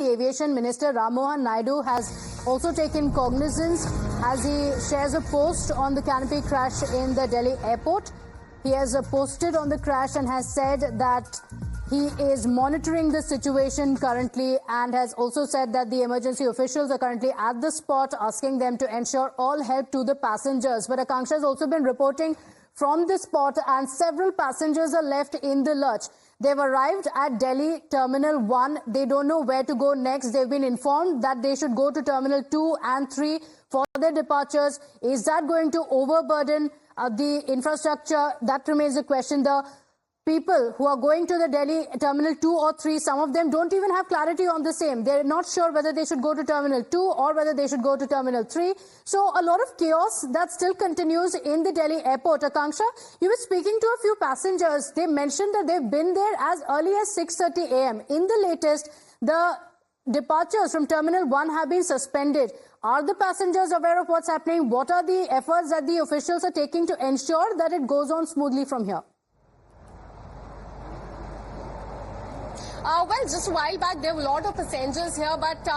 the Aviation Minister Ram Mohan Naidu has also taken cognizance as he shares a post on the canopy crash in the Delhi airport. He has posted on the crash and has said that he is monitoring the situation currently and has also said that the emergency officials are currently at the spot asking them to ensure all help to the passengers. But Akanksha has also been reporting from the spot and several passengers are left in the lurch. They've arrived at Delhi Terminal 1. They don't know where to go next. They've been informed that they should go to Terminal 2 and 3 for their departures. Is that going to overburden the infrastructure? That remains a question. The people who are going to the Delhi Terminal 2 or 3, some of them don't even have clarity on the same. They're not sure whether they should go to Terminal 2 or whether they should go to Terminal 3. So a lot of chaos that still continues in the Delhi airport. Akanksha, you were speaking to a few passengers. They mentioned that they've been there as early as 6:30 a.m. In the latest, the departures from Terminal 1 have been suspended. Are the passengers aware of what's happening? What are the efforts that the officials are taking to ensure that it goes on smoothly from here? Well, just a while back, there were a lot of passengers here, but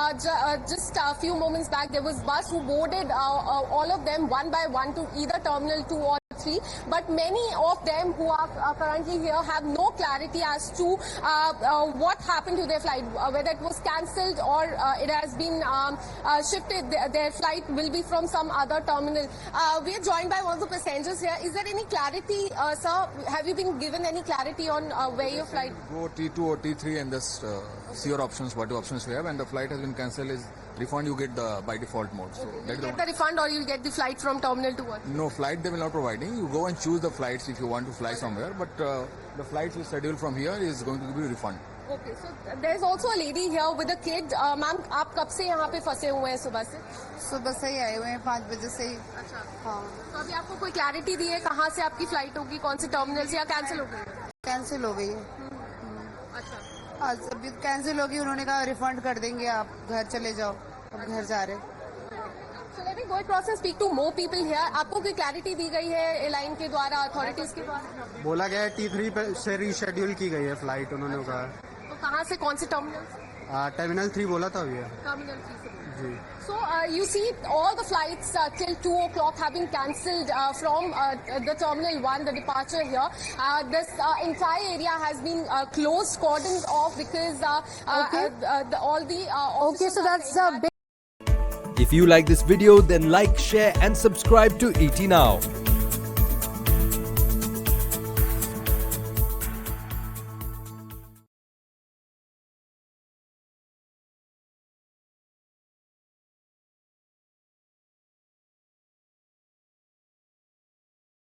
just a few moments back, there was bus who boarded all of them one by one to either Terminal 2 or 3. But many of them who are currently here have no clarity as to what happened to their flight, whether it was cancelled or it has been shifted. Their flight will be from some other terminal. We are joined by one of the passengers here. Is there any clarity, sir? Have you been given any clarity on where your flight? Go T2 or T3 and just see your options, what options we have, and the flight has been cancelled. Is refund you get the by default mode. So you get the refund or you get the flight from Terminal 2? No, flight they will not providing. You go and choose the flights if you want to fly somewhere, but the flights you schedule from here is going to give you refund. Okay, so there's also a lady here with a kid. Ma'am, आप कब से यहाँ पे फंसे हुए हैं सुबह से? सुबह से ही आए हुए हैं 5 बजे से ही। अच्छा, हाँ। तो अभी आपको कोई क्लैरिटी दी है कहाँ से आपकी फ्लाइट होगी, कौन से टर्मिनल से, या कैंसिल हो गई? कैंसिल हो गई है। अच्छा, आज अभी कैंसिल होगी, उन्होंने कहा रिफंड कर देंगे, आप घर चले जाओ। अब घर जा रहे। So let me go across and speak to more people here. आपको कोई क्लैरिटी दी गई है एयरलाइन के द्वारा, अथॉरिटीज के द्वारा? बोला गया है T3 से रीशेड्यूल की गई है फ्लाइट, उन्होंने कहा। तो कहाँ से, कौन से टर्मिनल? टर्मिनल 3 बोला था भैया। टर्मिनल 3 से। जी। So you see, all the flights till 2 o'clock have been cancelled from the Terminal 1, the departure here. This entire area has been closed, cordoned off because all the Okay, so that's a big... If you like this video, then like, share and subscribe to ET Now.